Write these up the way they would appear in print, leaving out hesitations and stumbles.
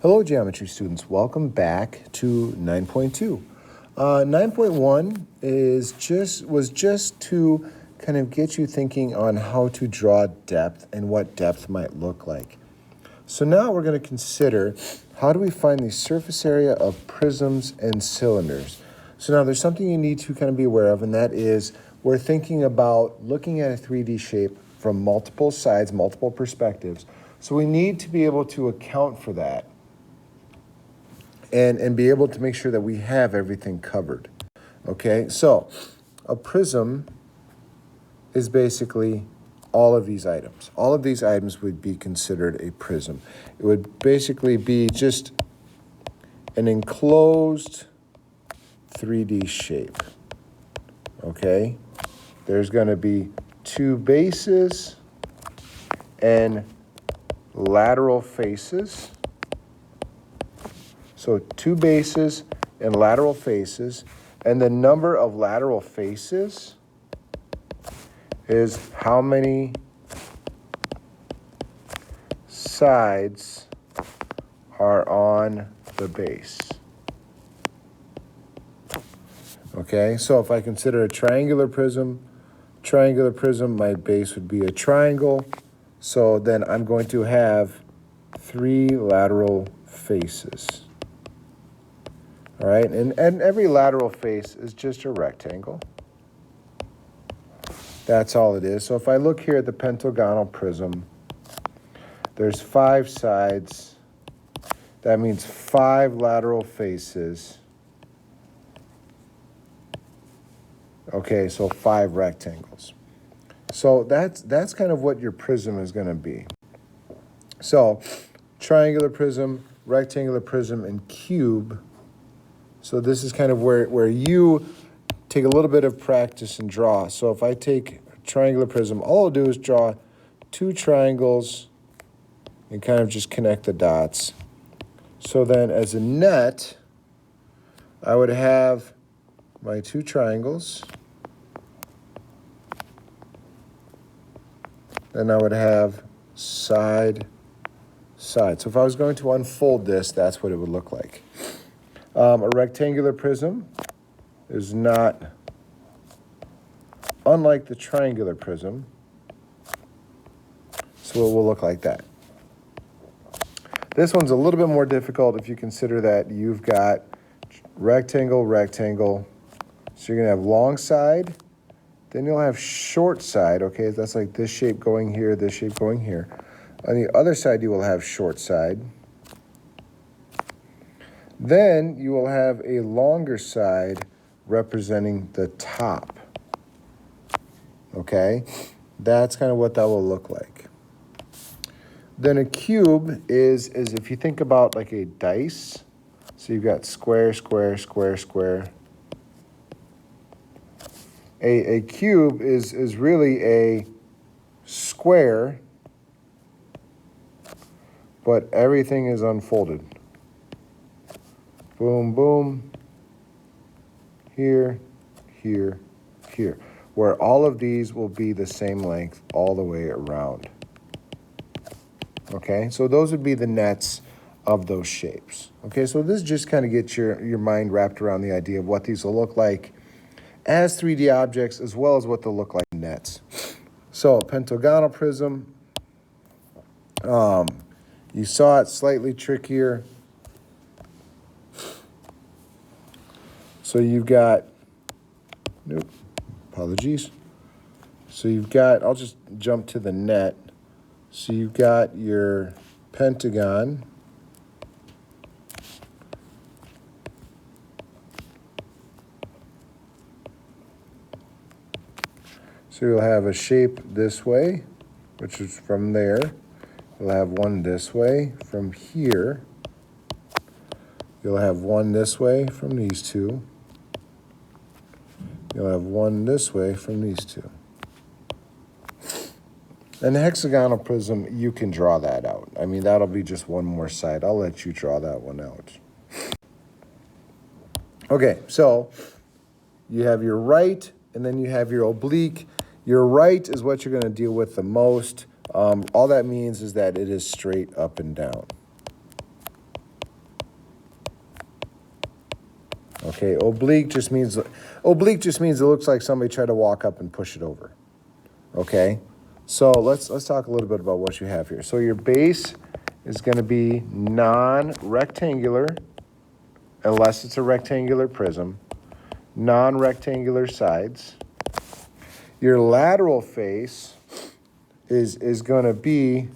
Hello, geometry students. Welcome back to 9.2. 9.1 was just to kind of get you thinking on how to draw depth and what depth might look like. So now we're going to consider how do we find the surface area of prisms and cylinders. So now there's something you need to kind of be aware of, and that is we're thinking about looking at a 3D shape from multiple sides, multiple perspectives. So we need to be able to account for that and be able to make sure that we have everything covered. Okay, so a prism is basically all of these items. All of these items would be considered a prism. It would basically be just an enclosed 3D shape. Okay, there's going to be two bases and lateral faces. So two bases and lateral faces, and the number of lateral faces is how many sides are on the base. Okay, so if I consider a triangular prism, my base would be a triangle. So then I'm going to have 3 lateral faces. All right, and every lateral face is just a rectangle. That's all it is. So if I look here at the pentagonal prism, there's 5 sides. That means 5 lateral faces. Okay, so 5 rectangles. So that's kind of what your prism is going to be. So triangular prism, rectangular prism, and cube. So this is kind of where you take a little bit of practice and draw. So if I take a triangular prism, all I'll do is draw 2 triangles and kind of just connect the dots. So then as a net, I would have my 2 triangles. Then I would have side. So if I was going to unfold this, that's what it would look like. A rectangular prism is not unlike the triangular prism, so it will look like that. This one's a little bit more difficult if you consider that you've got rectangle, rectangle. So you're going to have long side, then you'll have short side, okay? That's like this shape going here, this shape going here. On the other side, you will have short side. Then you will have a longer side representing the top. Okay? That's kind of what that will look like. Then a cube is if you think about like a dice. So you've got square, square, square, square. A cube is really a square, but everything is unfolded. Boom, boom, here, here, here, where all of these will be the same length all the way around. Okay, so those would be the nets of those shapes. Okay, so this just kind of gets your mind wrapped around the idea of what these will look like as 3D objects, as well as what they'll look like in nets. So pentagonal prism, you saw it slightly trickier. So you've got, apologies. So you've got, I'll just jump to the net. So you've got your pentagon. So you'll have a shape this way, which is from there. You'll have one this way from here. You'll have one this way from these two. You'll have one this way from these two. And the hexagonal prism, you can draw that out. I mean, that'll be just one more side. I'll let you draw that one out. Okay, so you have your right, and then you have your oblique. Your right is what you're going to deal with the most. All that means is that it is straight up and down. Okay, oblique just means it looks like somebody tried to walk up and push it over. Okay, so let's talk a little bit about what you have here. So your base is going to be non-rectangular, unless it's a rectangular prism, non-rectangular sides. Your lateral face is going to be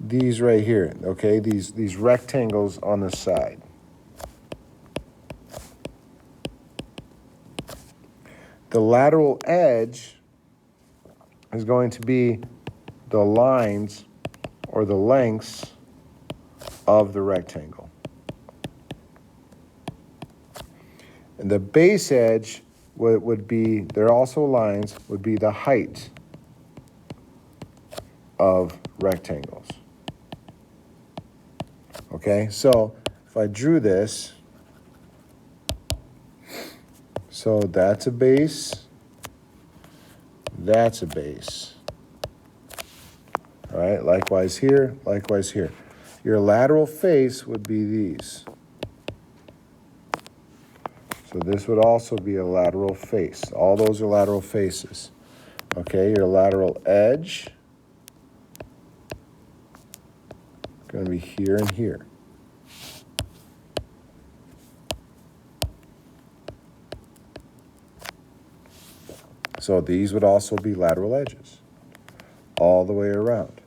these right here, okay? These rectangles on the side. The lateral edge is going to be the lines or the lengths of the rectangle. And the base edge would be, they're also lines, would be the height of rectangles. Okay, so if I drew this, so that's a base, that's a base. All right, likewise here, likewise here. Your lateral face would be these. So this would also be a lateral face. All those are lateral faces. Okay, your lateral edge going to be here and here. So these would also be lateral edges all the way around.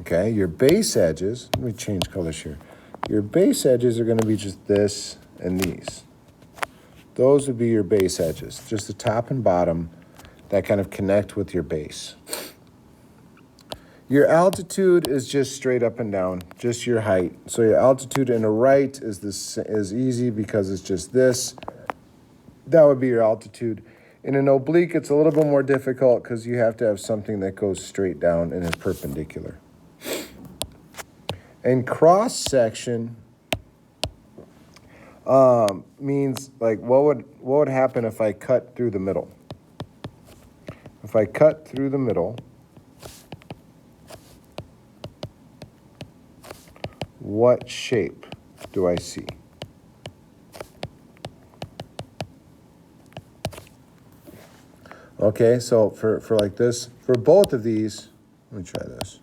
Okay, your base edges, let me change colors here. Your base edges are going to be just this and these. Those would be your base edges, just the top and bottom that kind of connect with your base. Your altitude is just straight up and down, just your height. So your altitude in a right is easy because it's just this. That would be your altitude. In an oblique, it's a little bit more difficult because you have to have something that goes straight down and is perpendicular. And cross section means like what would happen if I cut through the middle? If I cut through the middle, what shape do I see? Okay, so for like this, for both of these, let me try this.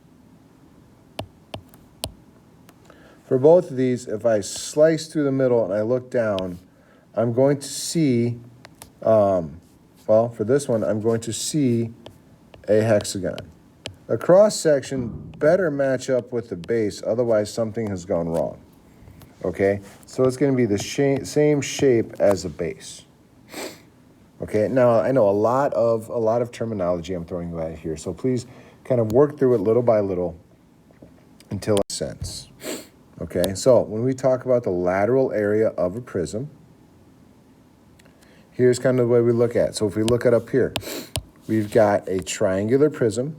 For both of these, if I slice through the middle and I look down, I'm going to see, well, for this one, I'm going to see a hexagon. A cross section better match up with the base, otherwise something has gone wrong. Okay, so it's going to be the same shape as the base. Okay, now I know a lot of terminology I'm throwing you at here, so please kind of work through it little by little until it makes sense. Okay, so when we talk about the lateral area of a prism, here's kind of the way we look at it. So if we look at up here, we've got a triangular prism.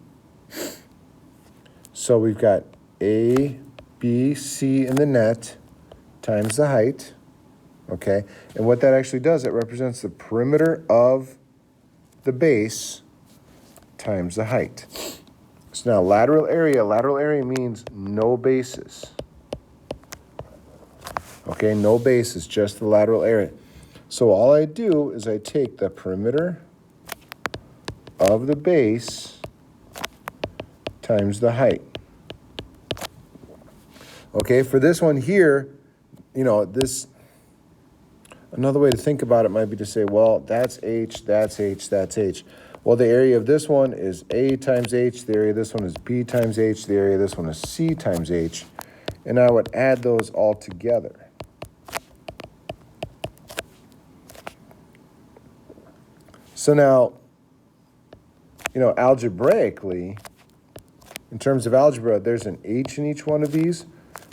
So we've got A, B, C in the net times the height. Okay, and what that actually does, it represents the perimeter of the base times the height. So now lateral area means no bases. Okay, no bases, just the lateral area. So all I do is I take the perimeter of the base times the height. Okay, for this one here, you know, this, another way to think about it might be to say, well, that's H, that's H, that's H. Well, the area of this one is A times H, the area of this one is B times H, the area of this one is C times H, and I would add those all together. So now, you know, algebraically, in terms of algebra, there's an H in each one of these.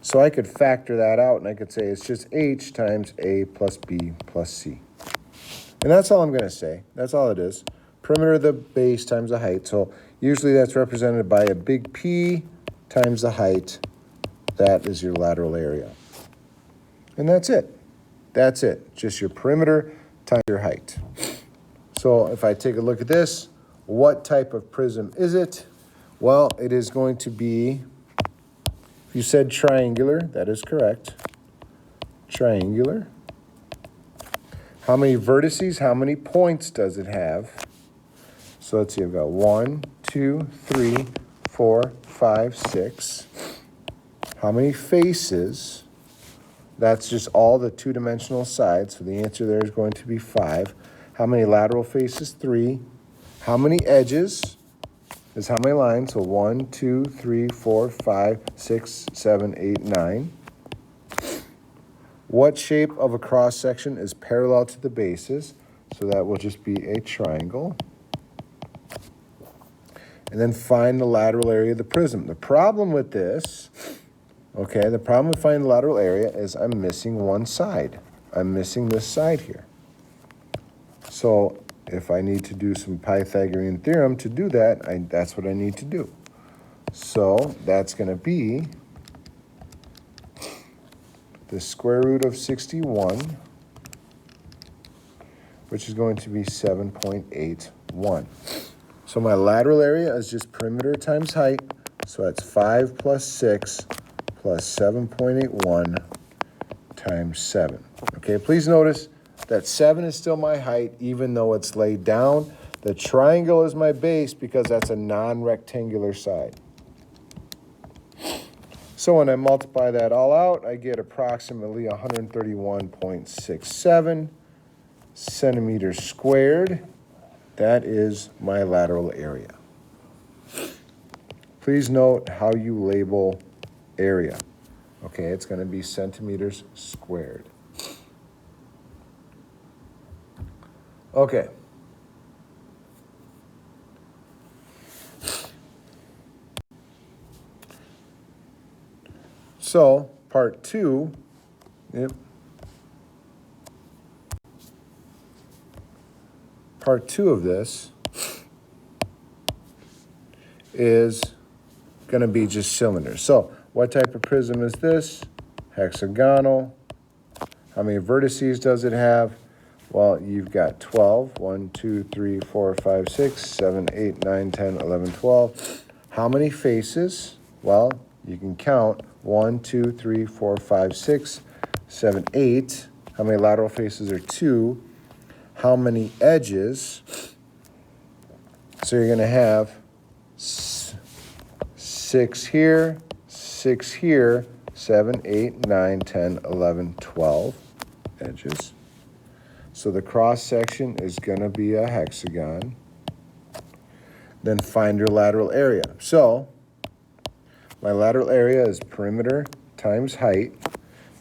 So I could factor that out, and I could say it's just H times A plus B plus C. And that's all I'm going to say. That's all it is. Perimeter of the base times the height. So usually that's represented by a big P times the height. That is your lateral area. And that's it. That's it. Just your perimeter times your height. So if I take a look at this, what type of prism is it? Well, it is going to be, if you said triangular, that is correct. Triangular. How many vertices, how many points does it have? So let's see, I've got 1, 2, 3, 4, 5, 6. How many faces? That's just all the two-dimensional sides, so the answer there is going to be 5. How many lateral faces? 3. How many edges is how many lines? So 1, 2, 3, 4, 5, 6, 7, 8, 9. What shape of a cross-section is parallel to the bases? So that will just be a triangle. And then find the lateral area of the prism. The problem with this, okay, the problem with finding the lateral area is I'm missing one side. I'm missing this side here. So if I need to do some Pythagorean theorem to do that, that's what I need to do. So that's going to be the square root of 61, which is going to be 7.81. So my lateral area is just perimeter times height. So that's 5 plus 6 plus 7.81 times 7. Okay, please notice that 7 is still my height, even though it's laid down. The triangle is my base because that's a non-rectangular side. So when I multiply that all out, I get approximately 131.67 centimeters squared. That is my lateral area. Please note how you label area. Okay, it's going to be centimeters squared. Okay. So, part 2, part 2 of this is going to be just cylinders. So, what type of prism is this? Hexagonal. How many vertices does it have? Well, you've got 12. 1, 2, 3, 4, 5, 6, 7, 8, 9, 10, 11, 12. How many faces? Well, you can count 1, 2, 3, 4, 5, 6, 7, 8. How many lateral faces are 2? How many edges? So you're going to have 6 here, 6 here, 7, 8, 9, 10, 11, 12 edges. So the cross section is going to be a hexagon. Then find your lateral area. So my lateral area is perimeter times height.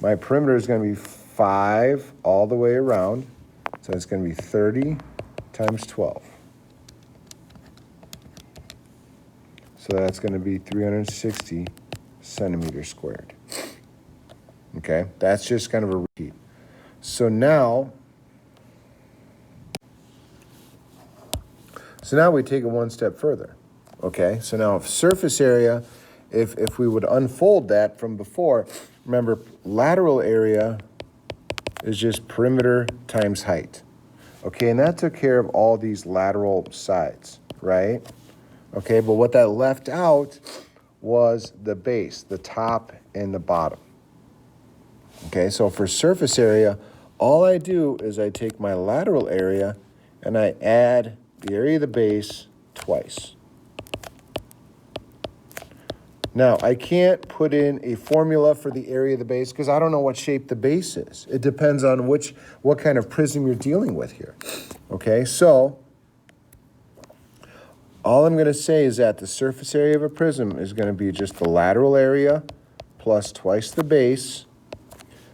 My perimeter is going to be 5 all the way around. So it's going to be 30 times 12. So that's going to be 360 centimeters squared. Okay, that's just kind of a repeat. So now we take it one step further. Okay, so now if surface area, if we would unfold that from before, remember lateral area is just perimeter times height. Okay, and that took care of all these lateral sides, right? Okay, but what that left out was the base, the top and the bottom. Okay, so for surface area, all I do is I take my lateral area and I add the area of the base twice. Now, I can't put in a formula for the area of the base because I don't know what shape the base is. It depends on what kind of prism you're dealing with here. Okay, so all I'm going to say is that the surface area of a prism is going to be just the lateral area plus twice the base.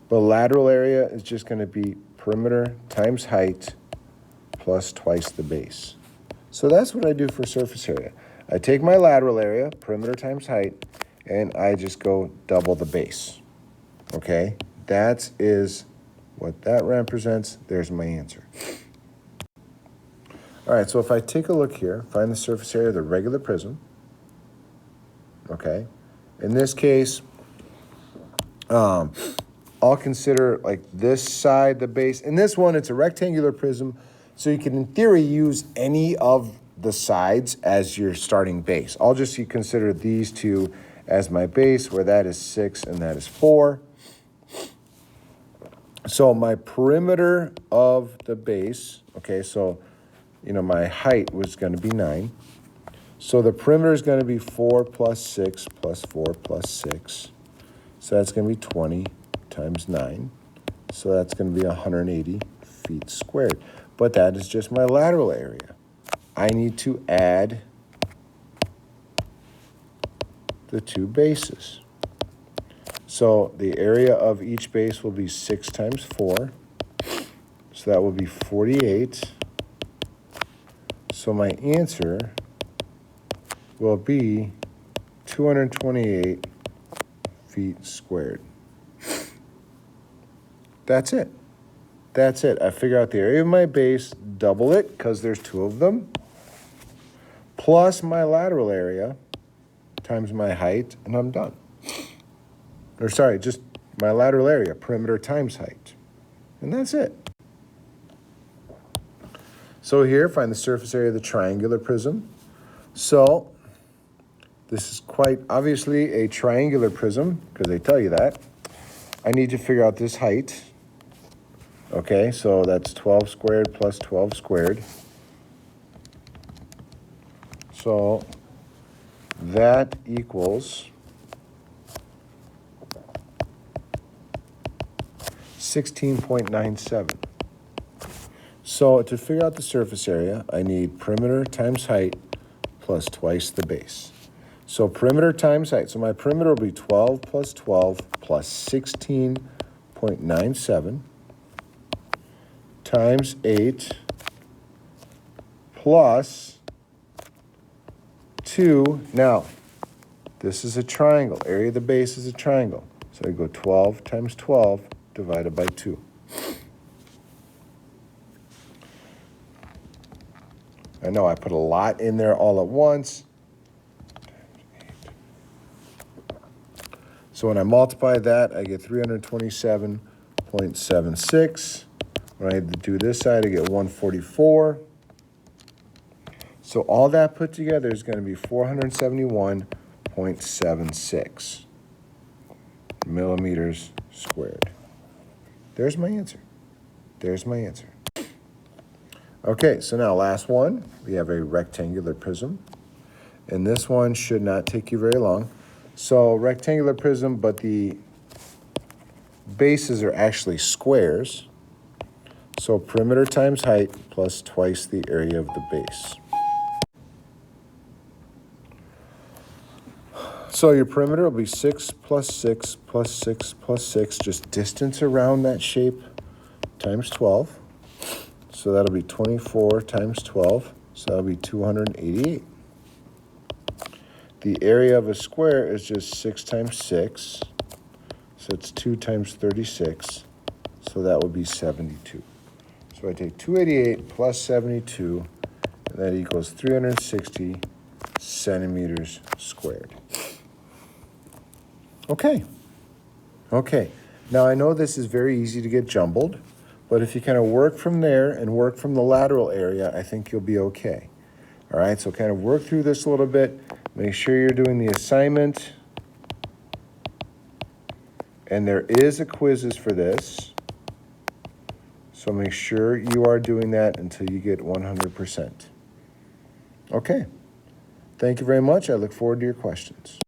The lateral area is just going to be perimeter times height plus twice the base. So that's what I do for surface area. I take my lateral area, perimeter times height, and I just go double the base. Okay? That is what that represents. There's my answer. All right, so if I take a look here, find the surface area of the regular prism. Okay? In this case, I'll consider like this side, the base. In this one, it's a rectangular prism, so you can, in theory, use any of the sides as your starting base. I'll just consider these two as my base, where that is 6 and that is 4. So my perimeter of the base, okay, so, my height was going to be 9. So the perimeter is going to be 4 plus 6 plus 4 plus 6. So that's going to be 20 times 9. So that's going to be 180 feet squared. But that is just my lateral area. I need to add the two bases. So the area of each base will be 6 times 4. So that will be 48. So my answer will be 228 feet squared. That's it. That's it. I figure out the area of my base, double it, because there's 2 of them, plus my lateral area times my height, and I'm done. Or sorry, just my lateral area, perimeter times height. And that's it. So here, find the surface area of the triangular prism. So this is quite obviously a triangular prism, because they tell you that. I need to figure out this height. Okay, so that's 12 squared plus 12 squared. So that equals 16.97. So to figure out the surface area, I need perimeter times height plus twice the base. So perimeter times height. So my perimeter will be 12 plus 12 plus 16.97 times 8 plus 2. Now, this is a triangle. Area of the base is a triangle. So I go 12 times 12 divided by 2. I know I put a lot in there all at once. So when I multiply that, I get 327.76. When I do this side, I get 144. So all that put together is going to be 471.76 millimeters squared. There's my answer. There's my answer. Okay, so now last one. We have a rectangular prism. And this one should not take you very long. So rectangular prism, but the bases are actually squares. So perimeter times height plus twice the area of the base. So your perimeter will be 6 plus 6 plus 6 plus 6, just distance around that shape, times 12. So that'll be 24 times 12, so that'll be 288. The area of a square is just 6 times 6, so it's 2 times 36, so that would be 72. So I take 288 plus 72, and that equals 360 centimeters squared. Okay. Now I know this is very easy to get jumbled, but if you kind of work from there and work from the lateral area, I think you'll be okay. All right, so kind of work through this a little bit. Make sure you're doing the assignment. And there is a quizzes for this. So make sure you are doing that until you get 100%. Okay. Thank you very much. I look forward to your questions.